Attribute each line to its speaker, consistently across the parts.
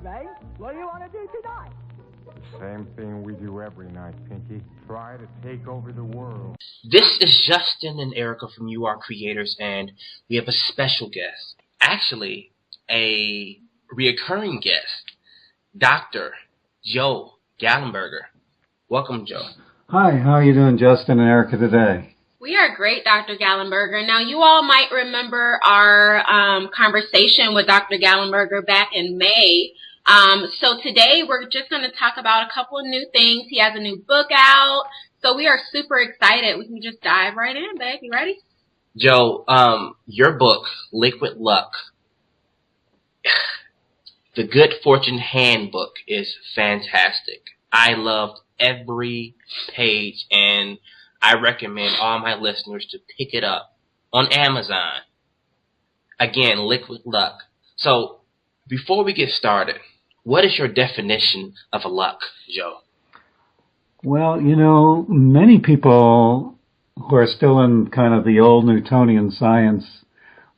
Speaker 1: Ray. What do you want to do tonight?
Speaker 2: Same thing we do every night, Pinky. Try to take over the world.
Speaker 3: This is Justin and Erica from You Are Creators, and we have a special guest. Actually, a reoccurring guest, Dr. Joe Gallenberger. Welcome, Joe.
Speaker 4: Hi, how are you doing, Justin and Erica, today?
Speaker 5: We are great, Dr. Gallenberger. Now, you all might remember our conversation with Dr. Gallenberger back in May. So today we're just going to talk about a couple of new things. He has a new book out, so we are super excited. We can just dive right in, babe. You ready?
Speaker 3: Joe, your book, Liquid Luck, The Good Fortune Handbook, is fantastic. I loved every page, and I recommend all my listeners to pick it up on Amazon. Again, Liquid Luck. So, before we get started, what is your definition of luck, Joe?
Speaker 4: Well, you know, many people who are still in kind of the old Newtonian science,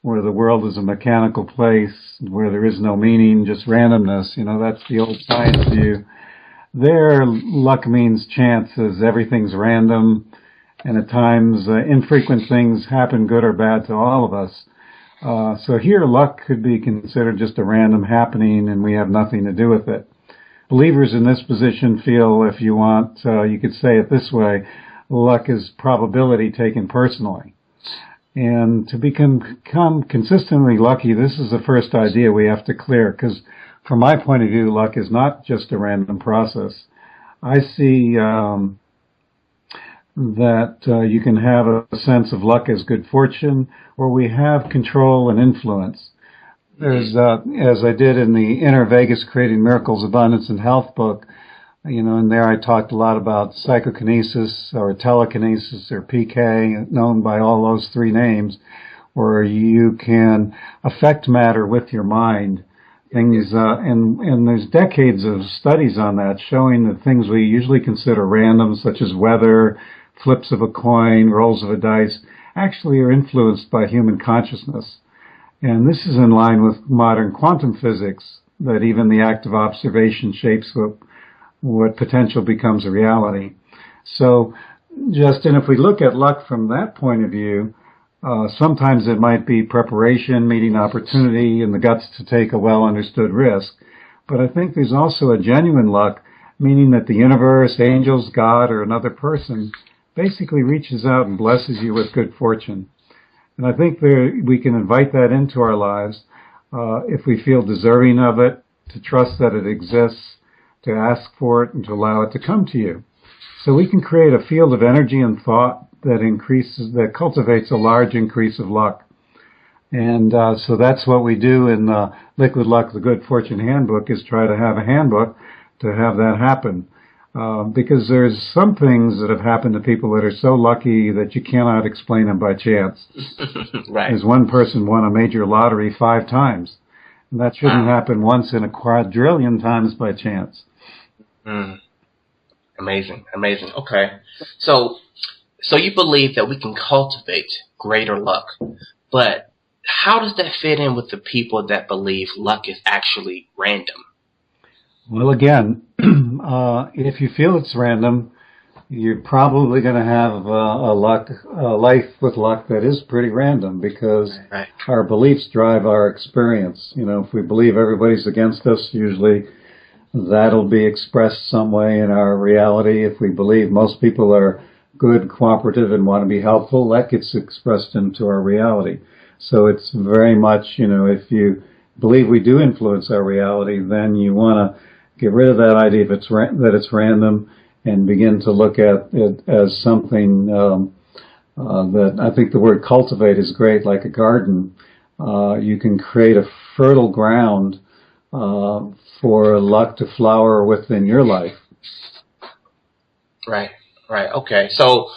Speaker 4: where the world is a mechanical place, where there is no meaning, just randomness, you know, that's the old science view. Their luck means chances, everything's random, and at times infrequent things happen, good or bad, to all of us. So here luck could be considered just a random happening and we have nothing to do with it. Believers in this position feel, if you want, you could say it this way, luck is probability taken personally. And to become consistently lucky, this is the first idea we have to clear, because from my point of view, luck is not just a random process. I see that you can have a sense of luck as good fortune, where we have control and influence. There's, as I did in the Inner Vegas Creating Miracles, Abundance, and Health book, you know, and there I talked a lot about psychokinesis or telekinesis or PK, known by all those three names, where you can affect matter with your mind. Things, and there's decades of studies on that showing that things we usually consider random, such as weather, flips of a coin, rolls of a dice, actually are influenced by human consciousness. And this is in line with modern quantum physics, that even the act of observation shapes what potential becomes a reality. So, Justin, if we look at luck from that point of view, sometimes it might be preparation, meeting opportunity, and the guts to take a well-understood risk. But I think there's also a genuine luck, meaning that the universe, angels, God, or another person basically reaches out and blesses you with good fortune. And I think we can invite that into our lives if we feel deserving of it, to trust that it exists, to ask for it, and to allow it to come to you. So we can create a field of energy and thought that cultivates a large increase of luck. And so that's what we do in Liquid Luck, the Good Fortune Handbook, is try to have a handbook to have that happen. Because there's some things that have happened to people that are so lucky that you cannot explain them by chance.
Speaker 3: Right.
Speaker 4: There's one person won a major lottery 5 times. And that shouldn't happen once in a quadrillion times by chance.
Speaker 3: Amazing. Okay. So you believe that we can cultivate greater luck, but how does that fit in with the people that believe luck is actually random?
Speaker 4: Well, again, if you feel it's random, you're probably going to have a life with luck that is pretty random, because our beliefs drive our experience. You know, if we believe everybody's against us, usually that'll be expressed some way in our reality. If we believe most people are good, cooperative, and want to be helpful, that gets expressed into our reality. So it's very much, you know, if you believe we do influence our reality, then you want to get rid of that idea that it's random and begin to look at it as something that I think the word cultivate is great, like a garden. You can create a fertile ground for luck to flower within your life.
Speaker 3: Right. Okay. So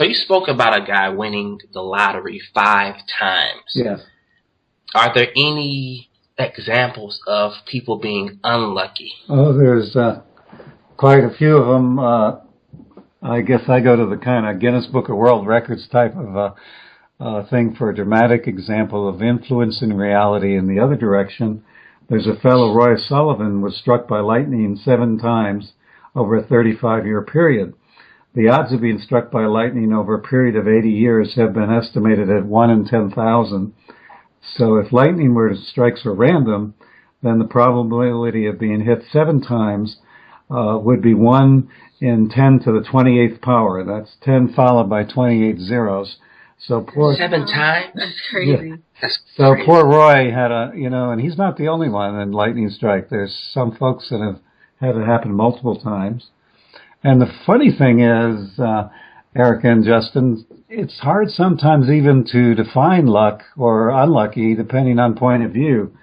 Speaker 3: you spoke about a guy winning the lottery 5 times.
Speaker 4: Yes.
Speaker 3: Are there any examples of people being unlucky?
Speaker 4: Oh, there's quite a few of them. I guess I go to the kind of Guinness Book of World Records type of thing for a dramatic example of influence in reality in the other direction. There's a fellow, Roy Sullivan, was struck by lightning 7 times over a 35-year period. The odds of being struck by lightning over a period of 80 years have been estimated at 1 in 10,000. So if lightning strikes were random, then the probability of being hit 7 times would be 1 in 10 to the 28th power. That's 10 followed by 28 zeros. So poor
Speaker 3: 7 times?
Speaker 5: That's crazy.
Speaker 4: Yeah.
Speaker 3: That's
Speaker 4: So
Speaker 3: crazy.
Speaker 4: poor Roy had and he's not the only one in lightning strike. There's some folks that have had it happen multiple times. And the funny thing is, Erica and Justin, it's hard sometimes even to define luck or unlucky depending on point of view.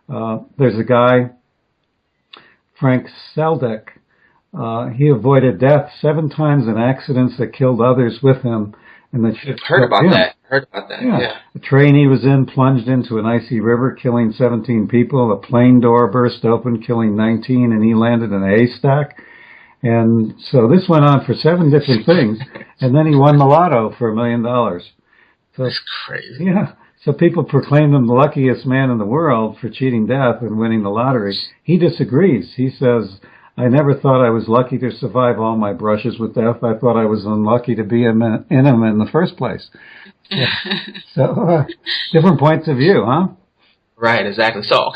Speaker 4: There's a guy, Frank Seldek. He avoided death 7 times in accidents that killed others with him. And that shit
Speaker 3: Heard about
Speaker 4: him.
Speaker 3: that. Yeah.
Speaker 4: The train he was in plunged into an icy river, killing 17 people. A plane door burst open, killing 19, and he landed in a haystack. And so this went on for 7 different things, and then he won the lotto for $1 million. So,
Speaker 3: That's crazy.
Speaker 4: yeah. So people proclaimed him the luckiest man in the world for cheating death and winning the lottery. He disagrees. He says, I never thought I was lucky to survive all my brushes with death. I thought I was unlucky to be in him in the first place. Yeah. So different points of view, huh?
Speaker 3: Right, exactly. So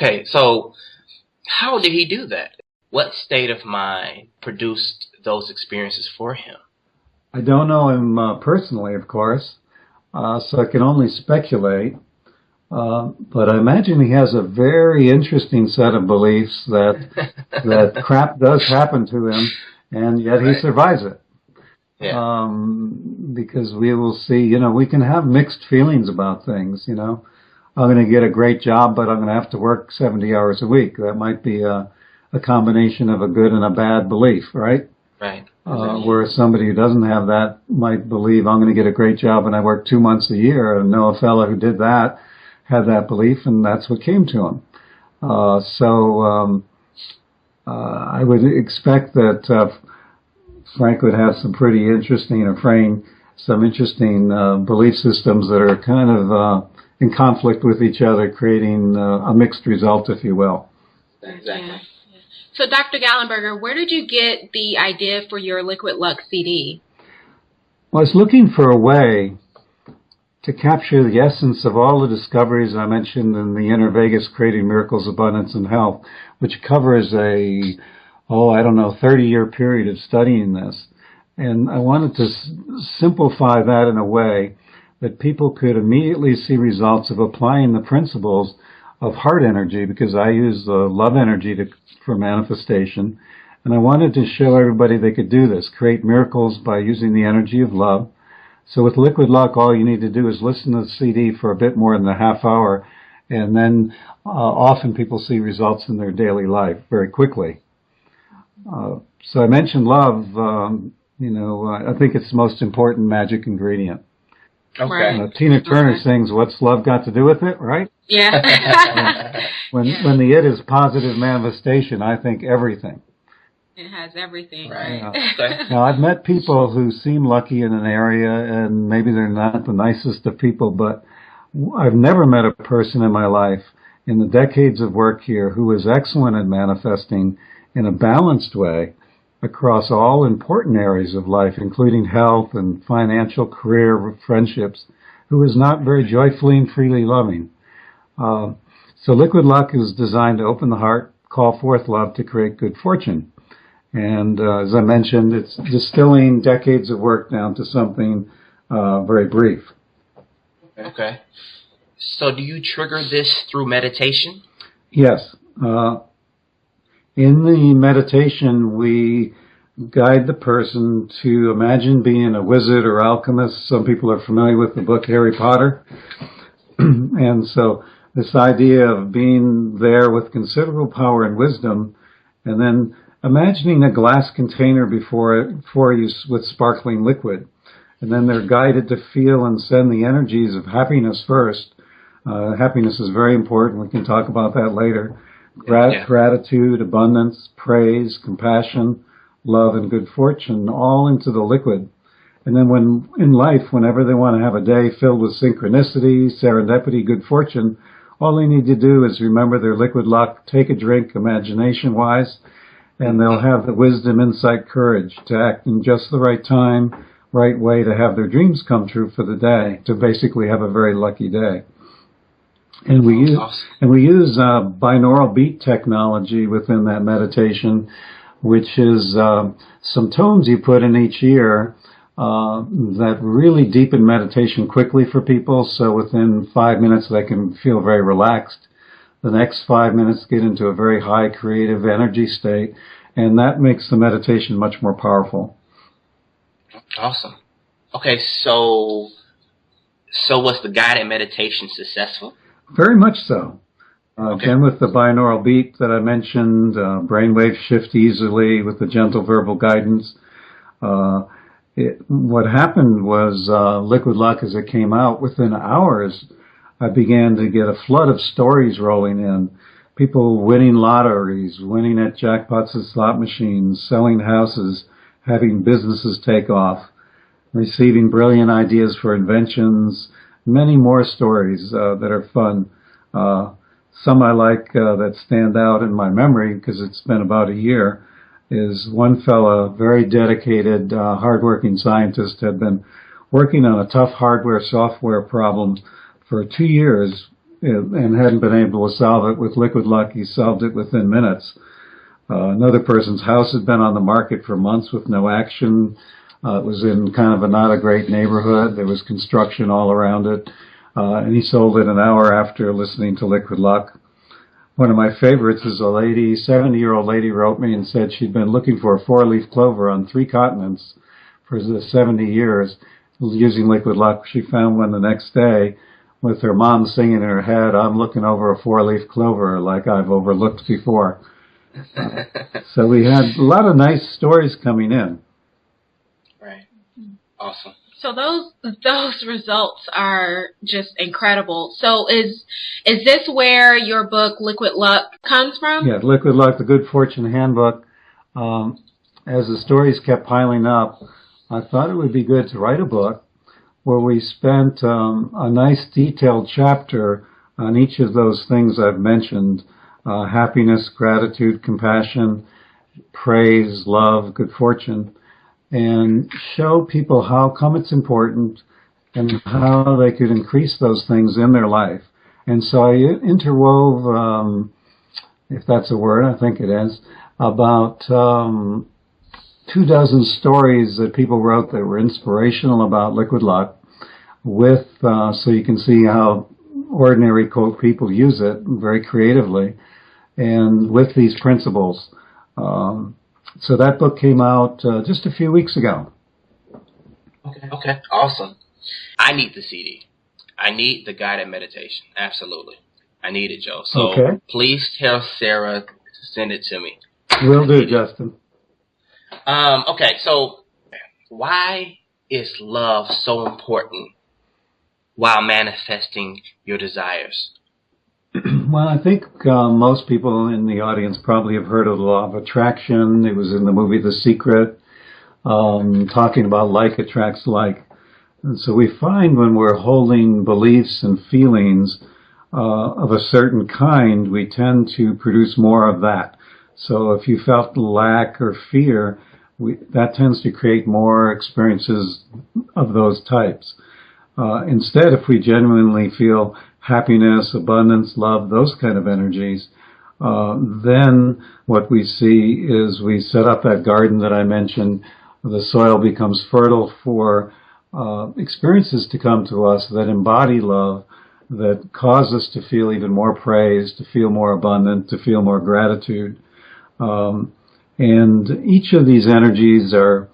Speaker 3: how did he do that? What state of mind produced those experiences for him?
Speaker 4: I don't know him personally, of course, so I can only speculate. But I imagine he has a very interesting set of beliefs that crap does happen to him, and yet he survives it.
Speaker 3: Yeah.
Speaker 4: Because we will see, we can have mixed feelings about things, I'm going to get a great job, but I'm going to have to work 70 hours a week. That might be a combination of a good and a bad belief, right?
Speaker 3: Right.
Speaker 4: Whereas somebody who doesn't have that might believe I'm going to get a great job and I work 2 months a year. I know a fellow who did that, had that belief, and that's what came to him. I would expect that Frank would have some pretty interesting, some interesting belief systems that are kind of in conflict with each other, creating a mixed result, if you will.
Speaker 3: Exactly.
Speaker 5: Yeah. So, Dr. Gallenberger, where did you get the idea for your Liquid Luck CD?
Speaker 4: Well, I was looking for a way to capture the essence of all the discoveries I mentioned in the Inner Vegas Creating Miracles, Abundance, and Health, which covers a 30-year period of studying this. And I wanted to simplify that in a way that people could immediately see results of applying the principles of heart energy, because I use the love energy for manifestation. And I wanted to show everybody they could do this, create miracles by using the energy of love. So with Liquid Luck, all you need to do is listen to the CD for a bit more than a half hour, and then often people see results in their daily life very quickly. So I mentioned love. I think it's the most important magic ingredient.
Speaker 3: Okay.
Speaker 4: Tina Turner sings, "What's love got to do with it?" Right?
Speaker 5: Yeah.
Speaker 4: When the it is positive manifestation, I think everything.
Speaker 5: It has everything.
Speaker 3: Right.
Speaker 5: Right?
Speaker 4: Now, I've met people who seem lucky in an area, and maybe they're not the nicest of people, but I've never met a person in my life in the decades of work here who is excellent at manifesting in a balanced way across all important areas of life, including health and financial, career, friendships, who is not very joyfully and freely loving. So Liquid Luck is designed to open the heart, call forth love to create good fortune. And as I mentioned, it's distilling decades of work down to something very brief.
Speaker 3: Okay. So do you trigger this through meditation?
Speaker 4: Yes. In the meditation, we guide the person to imagine being a wizard or alchemist. Some people are familiar with the book Harry Potter. And so this idea of being there with considerable power and wisdom, and then imagining a glass container before you with sparkling liquid. And then they're guided to feel and send the energies of happiness first. Happiness is very important. We can talk about that later. Gratitude, abundance, praise, compassion, love, and good fortune, all into the liquid. And then whenever they want to have a day filled with synchronicity, serendipity, good fortune, All they need to do is remember their liquid luck, take a drink imagination-wise, and they'll have the wisdom, insight, courage to act in just the right time, right way to have their dreams come true for the day, to basically have a very lucky day. And we use binaural beat technology within that meditation, which is some tones you put in each ear that really deepen meditation quickly for people. So within 5 minutes, they can feel very relaxed. The next 5 minutes get into a very high creative energy state, and that makes the meditation much more powerful.
Speaker 3: Awesome. Okay, so was the guided meditation successful?
Speaker 4: Very much so.
Speaker 3: Okay.
Speaker 4: Again, with the binaural beat that I mentioned, brainwaves shift easily with the gentle verbal guidance. What happened was Liquid Luck, as it came out, within hours, I began to get a flood of stories rolling in. People winning lotteries, winning at jackpots and slot machines, selling houses, having businesses take off, receiving brilliant ideas for inventions, many more stories that are fun. Some I like that stand out in my memory because it's been about a year is one fella, very dedicated, hardworking scientist, had been working on a tough hardware software problem for 2 years and hadn't been able to solve it. With Liquid Luck, he solved it within minutes. Another person's house had been on the market for months with no action. It was in kind of a not a great neighborhood. There was construction all around it. And he sold it an hour after listening to Liquid Luck. One of my favorites is a lady, 70-year-old lady, wrote me and said she'd been looking for a 4-leaf clover on 3 continents for the 70 years using Liquid Luck. She found one the next day with her mom singing in her head, "I'm looking over a 4-leaf clover like I've overlooked before." So we had a lot of nice stories coming in.
Speaker 3: Right. Awesome.
Speaker 5: So those results are just incredible. So is this where your book Liquid Luck comes from?
Speaker 4: Yeah, Liquid Luck, the Good Fortune Handbook. As the stories kept piling up, I thought it would be good to write a book where we spent a nice detailed chapter on each of those things I've mentioned: happiness, gratitude, compassion, praise, love, good fortune, and show people how come it's important and how they could increase those things in their life. And so I interwove, if that's a word, I think it is, about 24 stories that people wrote that were inspirational about Liquid Luck with, so you can see how ordinary, quote, people use it very creatively, and with these principles. So that book came out just a few weeks ago.
Speaker 3: Okay, awesome. I need the CD. I need the guided meditation. Absolutely. I need it, Joe. So Please tell Sarah to send it to me.
Speaker 4: Will do, Justin.
Speaker 3: Okay, so why is love so important while manifesting your desires?
Speaker 4: Well, I think most people in the audience probably have heard of the law of attraction. It was in the movie The Secret, talking about like attracts like. And so we find when we're holding beliefs and feelings of a certain kind, we tend to produce more of that. So if you felt lack or fear, that tends to create more experiences of those types. Instead, if we genuinely feel happiness, abundance, love, those kind of energies, then what we see is we set up that garden that I mentioned. The soil becomes fertile for experiences to come to us that embody love, that cause us to feel even more praise, to feel more abundant, to feel more gratitude. And each of these energies are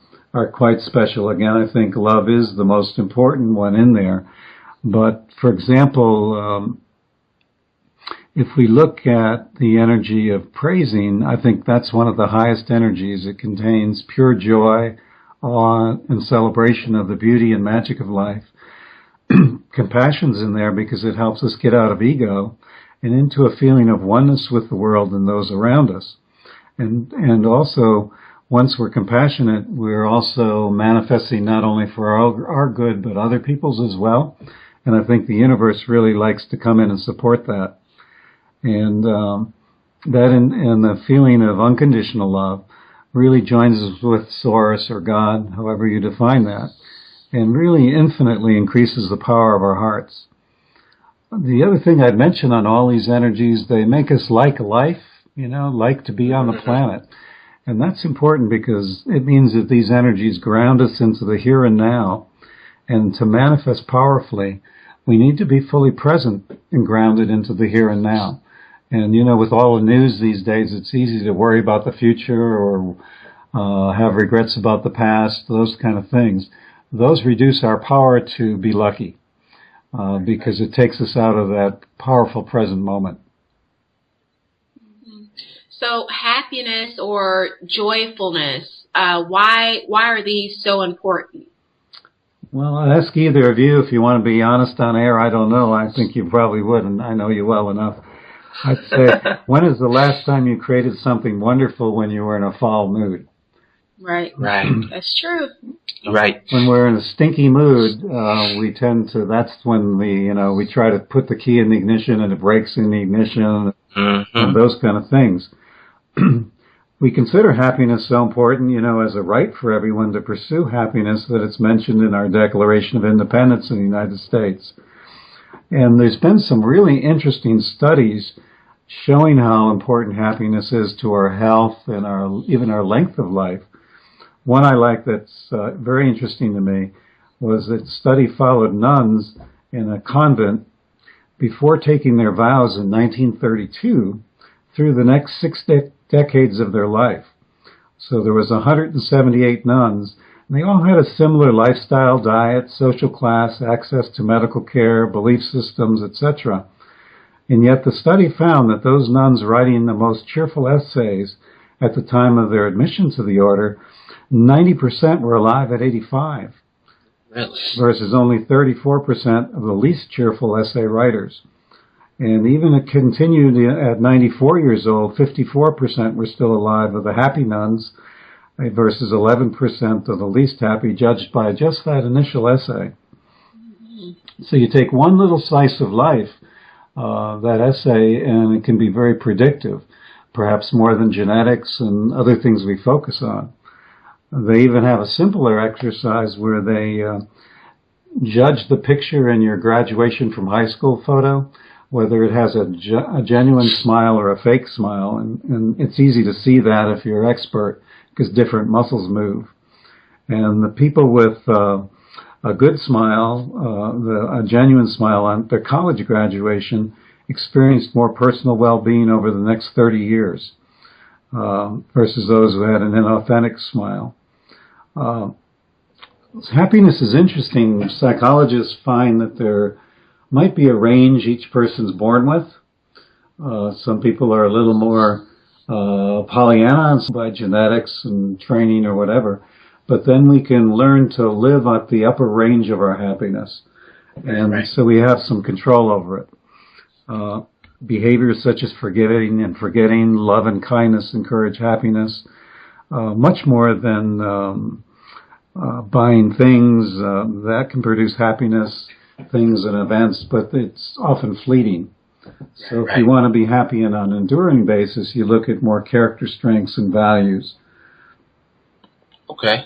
Speaker 4: quite special. Again, I think love is the most important one in there. But, for example, if we look at the energy of praising, I think that's one of the highest energies. It contains pure joy, awe, and celebration of the beauty and magic of life. Compassion's in there because it helps us get out of ego and into a feeling of oneness with the world and those around us. And also, once we're compassionate, we're also manifesting not only for our good, but other people's as well. And I think the universe really likes to come in and support that. And that and the feeling of unconditional love really joins us with Source or God, however you define that, and really infinitely increases the power of our hearts. The other thing I'd mention on all these energies, they make us like life, like to be on the planet. And that's important because it means that these energies ground us into the here and now. And to manifest powerfully, we need to be fully present and grounded into the here and now. And, with all the news these days, it's easy to worry about the future or have regrets about the past, those kind of things. Those reduce our power to be lucky because it takes us out of that powerful present moment.
Speaker 5: So happiness or joyfulness, why are these so important?
Speaker 4: Well, I'd ask either of you if you want to be honest on air. I don't know. I think you probably would, and I know you well enough. I'd say, when is the last time you created something wonderful when you were in a foul mood?
Speaker 3: Right.
Speaker 5: That's true.
Speaker 3: Right.
Speaker 4: When we're in a stinky mood, that's when we try to put the key in the ignition and it breaks in the ignition and those kind of things. We consider happiness so important, as a right for everyone to pursue happiness that it's mentioned in our Declaration of Independence in the United States. And there's been some really interesting studies showing how important happiness is to our health and even our length of life. One I like that's very interesting to me was that study followed nuns in a convent before taking their vows in 1932 through the next 6 decades of their life. So there was 178 nuns, and they all had a similar lifestyle, diet, social class, access to medical care, belief systems, etc. And yet the study found that those nuns writing the most cheerful essays at the time of their admission to the order, 90% were alive at 85.
Speaker 3: Really?
Speaker 4: Versus only 34% of the least cheerful essay writers. And even it continued at 94 years old, 54% were still alive of the happy nuns versus 11% of the least happy, judged by just that initial essay. So you take one little slice of life, that essay, and it can be very predictive, perhaps more than genetics and other things we focus on. They even have a simpler exercise where they judge the picture in your graduation from high school photo, whether it has a genuine smile or a fake smile. And it's easy to see that if you're expert because different muscles move. And the people with a good smile, a genuine smile on their college graduation experienced more personal well-being over the next 30 years versus those who had an inauthentic smile. Happiness is interesting. Psychologists find that there might be a range each person's born with. Some people are a little more Pollyanna by genetics and training or whatever, but then we can learn to live at the upper range of our happiness. And so we have some control over it. Behaviors such as forgiving and forgetting, love and kindness encourage happiness, much more than buying things that can produce happiness, things and events, but it's often fleeting. So if you want to be happy on an enduring basis, you look at more character strengths and values.
Speaker 3: Okay,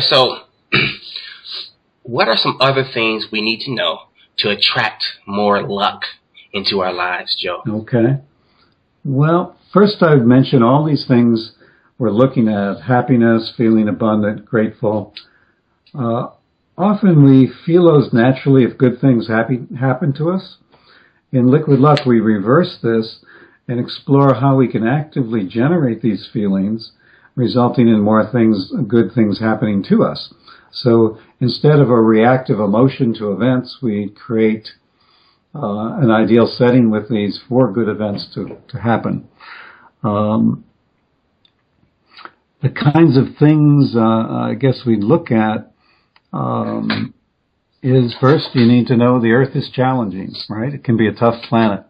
Speaker 3: so what are some other things we need to know to attract more luck into our lives, Joe? Okay.
Speaker 4: Well, first I would mention all these things we're looking at: happiness, feeling abundant, grateful. Often we feel those naturally if good things happen to us. In Liquid Luck, we reverse this and explore how we can actively generate these feelings, resulting in more good things happening to us. So instead of a reactive emotion to events, we create an ideal setting with these for good events to happen. The kinds of things I guess we look at is first you need to know the Earth is challenging, right? It can be a tough planet.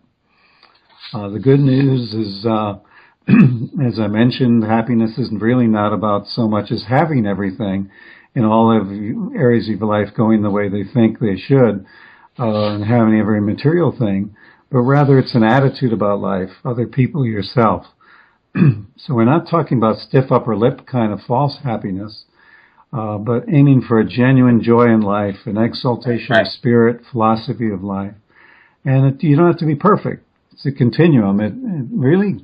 Speaker 4: The good news is, as I mentioned, happiness is really not about so much as having everything in all of areas of your life going the way they think they should, and having every material thing, but rather it's an attitude about life, other people, yourself. So we're not talking about stiff upper lip kind of false happiness, but aiming for a genuine joy in life, an exaltation of spirit, philosophy of life. And you don't have to be perfect. It's a continuum. It really,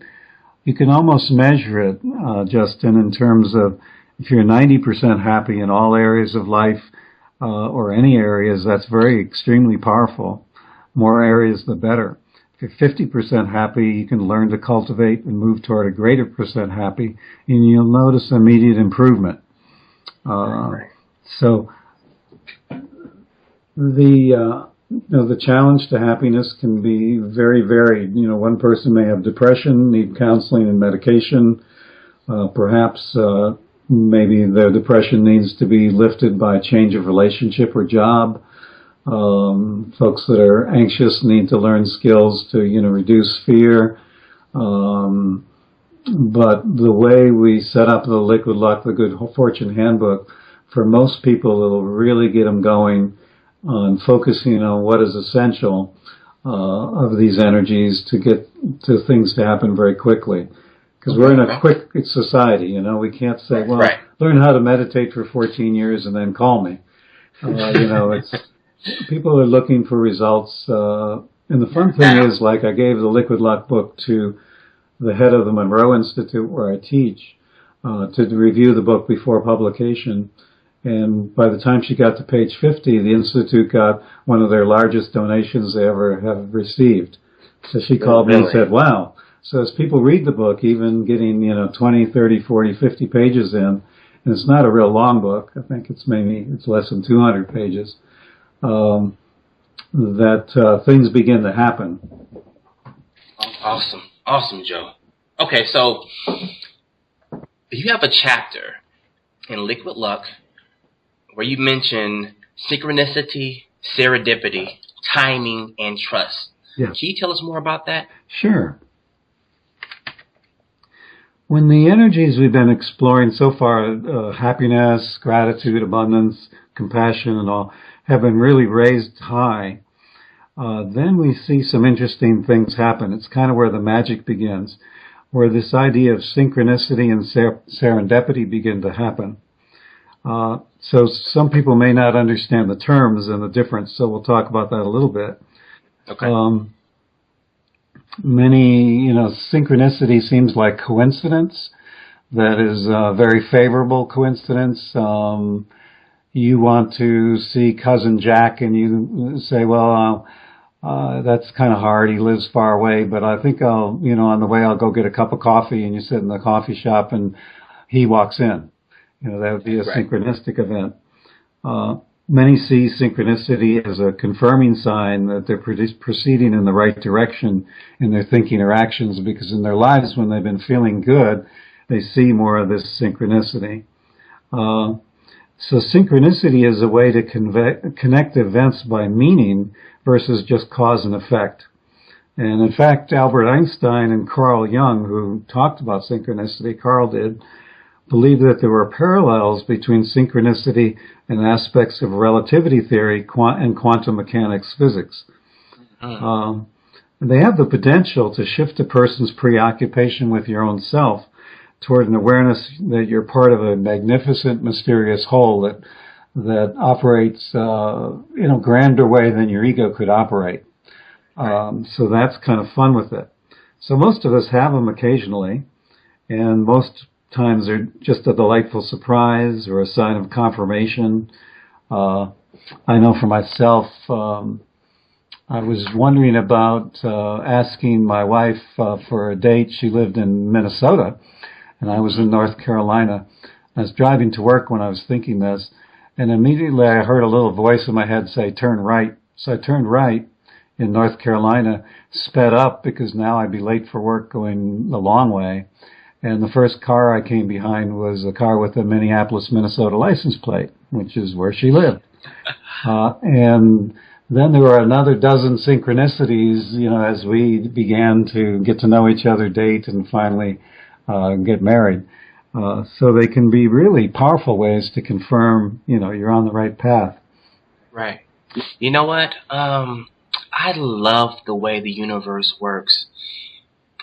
Speaker 4: you can almost measure it, Justin, in terms of if you're 90% happy in all areas of life, or any areas, that's very extremely powerful. More areas, the better. If you're 50% happy, you can learn to cultivate and move toward a greater percent happy, and you'll notice immediate improvement. So the challenge to happiness can be very varied. One person may have depression, need counseling and medication. Perhaps maybe their depression needs to be lifted by a change of relationship or job. Folks that are anxious need to learn skills to, reduce fear. But the way we set up the Liquid Luck, the Good Fortune Handbook, for most people, it'll really get them going on focusing on what is essential of these energies to get to things to happen very quickly. Because we're in a quick society, we can't say, well, learn how to meditate for 14 years and then call me. It's people are looking for results. And the fun thing is, like, I gave the Liquid Luck book to the head of the Monroe Institute where I teach to review the book before publication. And by the time she got to page 50, the Institute got one of their largest donations they ever have received. So she called me and said, wow. So as people read the book, even getting, 20, 30, 40, 50 pages in, and it's not a real long book, I think it's less than 200 pages, things begin to happen.
Speaker 3: Awesome, Joe. Okay, so you have a chapter in Liquid Luck where you mention synchronicity, serendipity, timing, and trust.
Speaker 4: Yeah.
Speaker 3: Can you tell us more about that?
Speaker 4: Sure. When the energies we've been exploring so far, happiness, gratitude, abundance, compassion, and all, have been really raised high, then we see some interesting things happen. It's kind of where the magic begins, where this idea of synchronicity and serendipity begin to happen. So some people may not understand the terms and the difference, so we'll talk about that a little bit.
Speaker 3: Okay.
Speaker 4: Synchronicity seems like coincidence. That is a very favorable coincidence. You want to see Cousin Jack and you say, well, that's kind of hard. He lives far away, but I think on the way I'll go get a cup of coffee, and you sit in the coffee shop and he walks in. That would be a synchronistic event. Many see synchronicity as a confirming sign that they're proceeding in the right direction in their thinking or actions, because in their lives, when they've been feeling good, they see more of this synchronicity. So synchronicity is a way to connect events by meaning versus just cause and effect. And in fact, Albert Einstein and Carl Jung, who talked about synchronicity, Carl did, believed that there were parallels between synchronicity and aspects of relativity theory and quantum mechanics physics. They have the potential to shift a person's preoccupation with your own self toward an awareness that you're part of a magnificent, mysterious whole that operates in a grander way than your ego could operate. So that's kind of fun with it. So most of us have them occasionally, and most times they're just a delightful surprise or a sign of confirmation. I know for myself, I was wondering about asking my wife for a date. She lived in Minnesota, and I was in North Carolina. I was driving to work when I was thinking this, and immediately I heard a little voice in my head say, turn right. So I turned right in North Carolina, sped up because now I'd be late for work going the long way. And the first car I came behind was a car with a Minneapolis, Minnesota license plate, which is where she lived. And then there were another dozen synchronicities, as we began to get to know each other, date, and finally get married. So they can be really powerful ways to confirm, you're on the right path.
Speaker 3: Right. You know what? I love the way the universe works.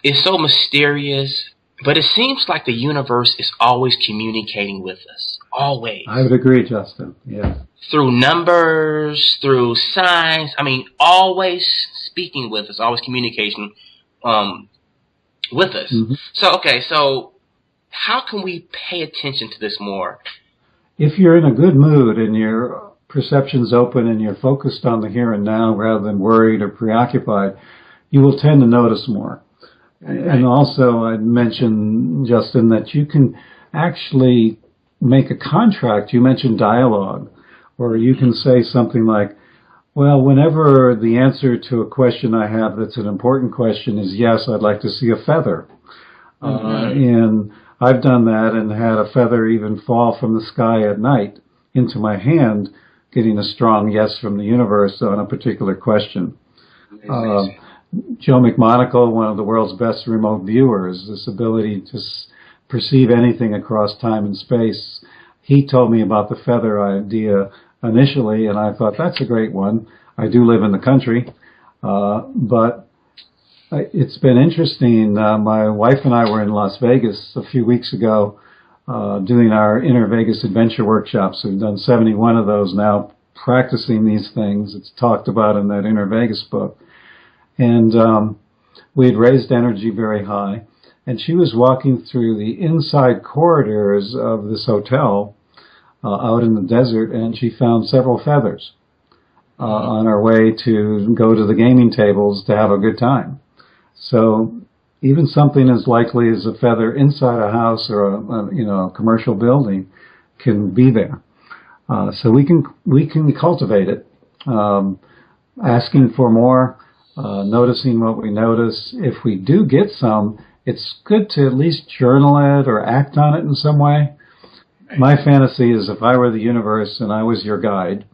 Speaker 3: It's so mysterious, but it seems like the universe is always communicating with us. Always.
Speaker 4: I would agree, Justin. Yeah.
Speaker 3: Through numbers, through signs. I mean, always speaking with us, always communication with us.
Speaker 4: Mm-hmm.
Speaker 3: So how can we pay attention to this more?
Speaker 4: If you're in a good mood and your perception's open and you're focused on the here and now rather than worried or preoccupied, you will tend to notice more. Right. And also, I'd mention, Justin, that you can actually make a contract. You mentioned dialogue, or you can say something like, well, whenever the answer to a question I have that's an important question is yes, I'd like to see a feather. And I've done that and had a feather even fall from the sky at night into my hand, getting a strong yes from the universe on a particular question. Joe McMonagle, one of the world's best remote viewers, this ability to perceive anything across time and space. He told me about the feather idea initially, and I thought, that's a great one. I do live in the country, but it's been interesting. My wife and I were in Las Vegas a few weeks ago doing our Inner Vegas Adventure Workshops. We've done 71 of those now, practicing these things. It's talked about in that Inner Vegas book. And we had raised energy very high. And she was walking through the inside corridors of this hotel out in the desert, and she found several feathers on her way to go to the gaming tables to have a good time. So even something as likely as a feather inside a house or a commercial building can be there. So we can cultivate it, asking for more, noticing what we notice. If we do get some, it's good to at least journal it or act on it in some way. My fantasy is if I were the universe and I was your guide,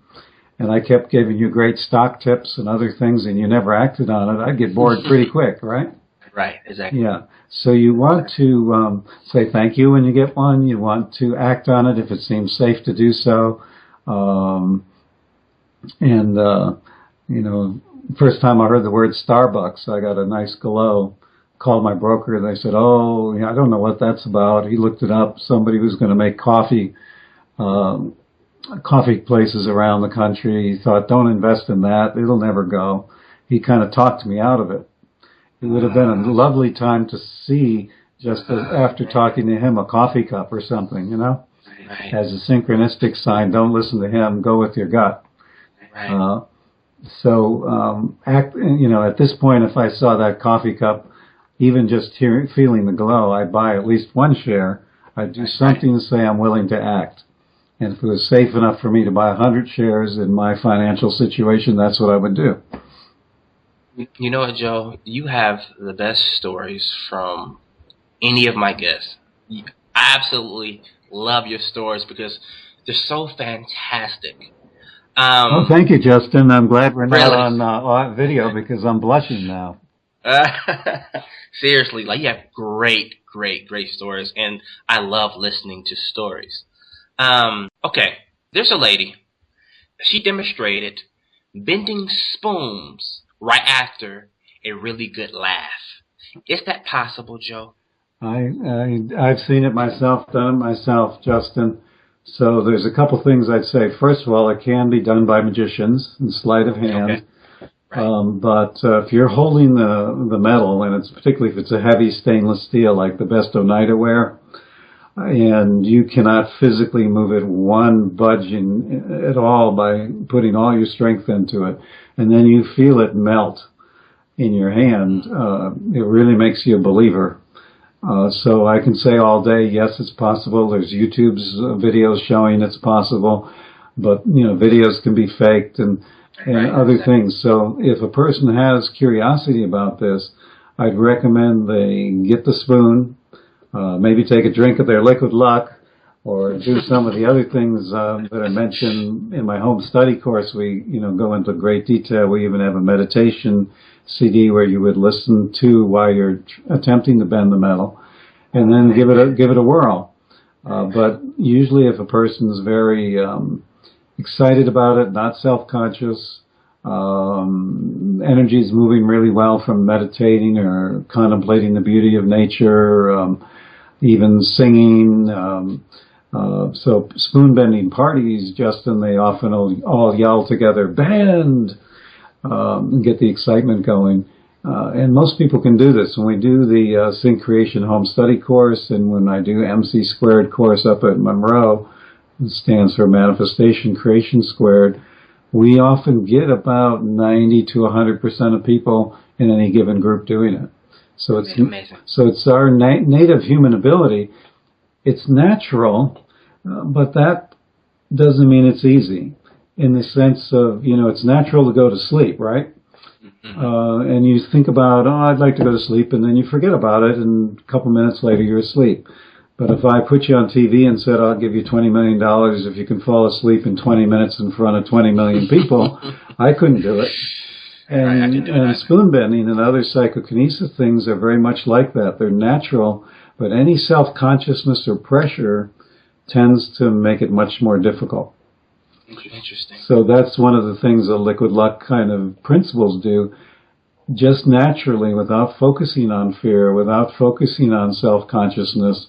Speaker 4: and I kept giving you great stock tips and other things, and you never acted on it, I'd get bored pretty quick, right?
Speaker 3: Right, exactly.
Speaker 4: Yeah. So you want to say thank you when you get one. You want to act on it if it seems safe to do so. First time I heard the word Starbucks, I got a nice glow. Called my broker, and they said, "Oh, yeah, I don't know what that's about." He looked it up. Somebody was going to make coffee places around the country. He thought, "Don't invest in that; it'll never go." He kind of talked me out of it. It would have been a lovely time to see, just after talking to him, a coffee cup or something,
Speaker 3: right.
Speaker 4: As a synchronistic sign. Don't listen to him; go with your gut.
Speaker 3: Right.
Speaker 4: At this point, if I saw that coffee cup, even just feeling the glow, I'd buy at least one share. I'd do something to say I'm willing to act. And if it was safe enough for me to buy 100 shares in my financial situation, that's what I would do.
Speaker 3: You know what, Joe? You have the best stories from any of my guests. I absolutely love your stories because they're so fantastic.
Speaker 4: Thank you, Justin. I'm glad we're not on video because I'm blushing now.
Speaker 3: Seriously, you have great stories, and I love listening to stories. Okay, there's a lady. She demonstrated bending spoons right after a really good laugh. Is that possible, Joe?
Speaker 4: I've seen it myself, done it myself, Justin. So there's a couple things I'd say. First of all, it can be done by magicians in sleight of hand.
Speaker 3: Okay. Right.
Speaker 4: But if you're holding the metal, and it's particularly if it's a heavy stainless steel like the best Oneida ware, and you cannot physically move it one budging at all by putting all your strength into it, and then you feel it melt in your hand, it really makes you a believer. So I can say all day, yes, it's possible. There's YouTube's videos showing it's possible, but videos can be faked and other things. So if a person has curiosity about this, I'd recommend they get the spoon, maybe take a drink of their liquid luck, or do some of the other things that I mentioned in my home study course. We go into great detail. We even have a meditation CD where you would listen to while you're attempting to bend the metal, and then give it a whirl. But usually, if a person is very excited about it, not self-conscious. Energy is moving really well from meditating or contemplating the beauty of nature, even singing. So spoon bending parties, Justin, they often all yell together, "Bend!" And get the excitement going. And most people can do this. When we do the Sync Creation Home Study course, and when I do MC Squared course up at Monroe, it stands for Manifestation Creation Squared, we often get about 90 to 100% of people in any given group doing it. So it's
Speaker 3: amazing.
Speaker 4: So it's our native human ability. It's natural, but that doesn't mean it's easy. In the sense of, it's natural to go to sleep, right? Mm-hmm. And you think about, I'd like to go to sleep, and then you forget about it, and a couple minutes later you're asleep. But if I put you on TV and said, I'll give you $20 million if you can fall asleep in 20 minutes in front of 20 million people, I couldn't do it. And spoon bending and other psychokinesis things are very much like that. They're natural, but any self-consciousness or pressure tends to make it much more difficult.
Speaker 3: Interesting.
Speaker 4: So that's one of the things the liquid luck kind of principles do. Just naturally, without focusing on fear, without focusing on self-consciousness,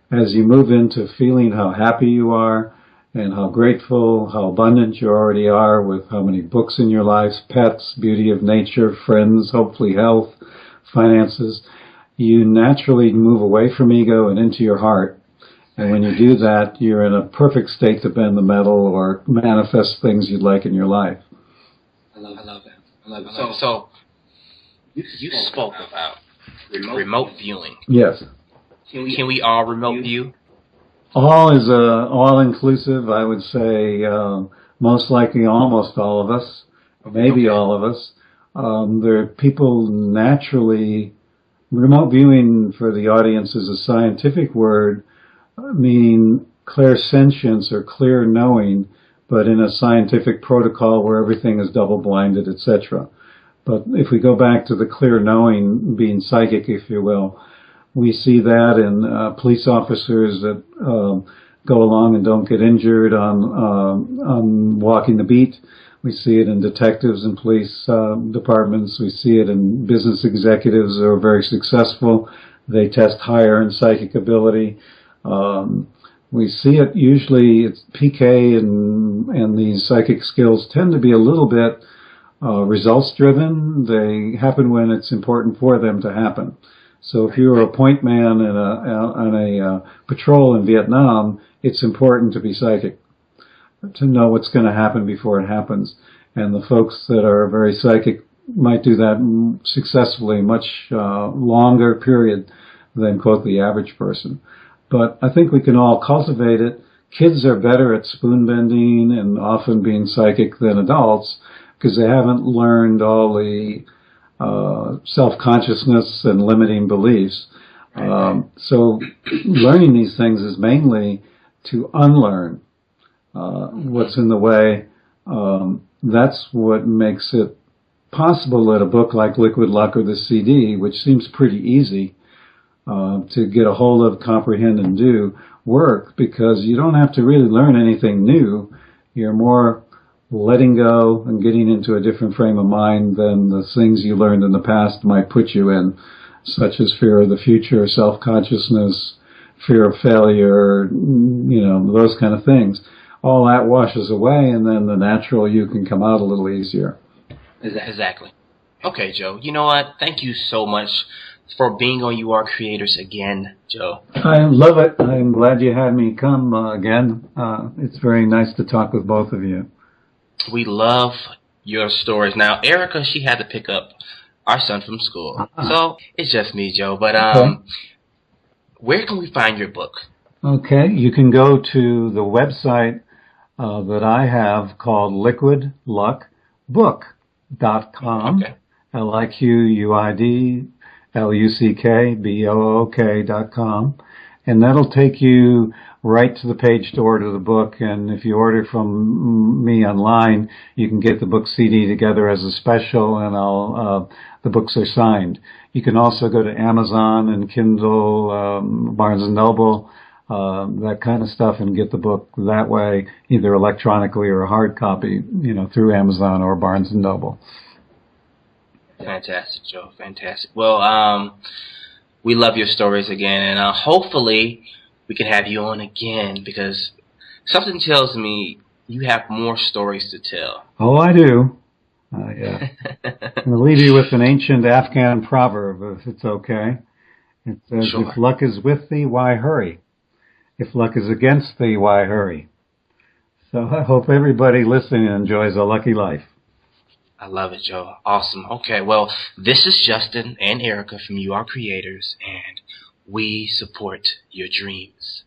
Speaker 4: as you move into feeling how happy you are and how grateful, how abundant you already are with how many books in your life, pets, beauty of nature, friends, hopefully health, finances, you naturally move away from ego and into your heart. And when you do that, you're in a perfect state to bend the metal or manifest things you'd like in your life.
Speaker 3: I love that. So you spoke about remote viewing.
Speaker 4: Yes.
Speaker 3: Can we all remote view?
Speaker 4: All is all-inclusive. I would say most likely almost all of us, maybe all of us. There are people naturally. Remote viewing for the audience is a scientific word, meaning clairsentience or clear knowing, but in a scientific protocol where everything is double-blinded, etc. But if we go back to the clear knowing, being psychic, if you will, we see that in police officers that go along and don't get injured on walking the beat. We see it in detectives and police departments. We see it in business executives that are very successful. They test higher in psychic ability. We see it usually, it's PK and these psychic skills tend to be a little bit results driven. They happen when it's important for them to happen. So if you're a point man on a patrol in Vietnam, it's important to be psychic, to know what's going to happen before it happens. And the folks that are very psychic might do that successfully, much longer period than, quote, the average person. But I think we can all cultivate it. Kids are better at spoon bending and often being psychic than adults because they haven't learned all the self-consciousness and limiting beliefs. So learning these things is mainly to unlearn what's in the way. That's what makes it possible that a book like Liquid Luck or the CD, which seems pretty easy to get a hold of, comprehend, and do, work, because you don't have to really learn anything new. You're more letting go and getting into a different frame of mind than the things you learned in the past might put you in, such as fear of the future, self-consciousness, fear of failure, those kind of things. All that washes away, and then the natural you can come out a little easier.
Speaker 3: Exactly. Okay, Joe. You know what? Thank you so much for being on You Are Creators again, Joe.
Speaker 4: I love it. I'm glad you had me come again. It's very nice to talk with both of you.
Speaker 3: We love your stories. Now, Erica, she had to pick up our son from school. So it's just me, Joe. But where can we find your book? Okay, you can go to the website that I have called liquidluckbook.com. Okay. liquidluckbook.com. And that'll take you right to the page to order the book. And if you order from me online, you can get the book CD together as a special, and the books are signed. You can also go to Amazon and Kindle, Barnes & Noble.
Speaker 4: that kind of stuff, and get the book that way, either electronically or a hard copy, through Amazon or Barnes & Noble.
Speaker 3: Fantastic, Joe. Fantastic. Well, we love your stories again, and hopefully we can have you on again, because something tells me you have more stories to tell.
Speaker 4: Oh, I do. Yeah. I'm going to leave you with an ancient Afghan proverb, if it's okay. It says,
Speaker 3: Sure.
Speaker 4: If luck is with thee, why hurry? If luck is against thee, why hurry? So I hope everybody listening enjoys a lucky life.
Speaker 3: I love it, Joe. Awesome. Okay, well, this is Justin and Erica from You Are Creators, and we support your dreams.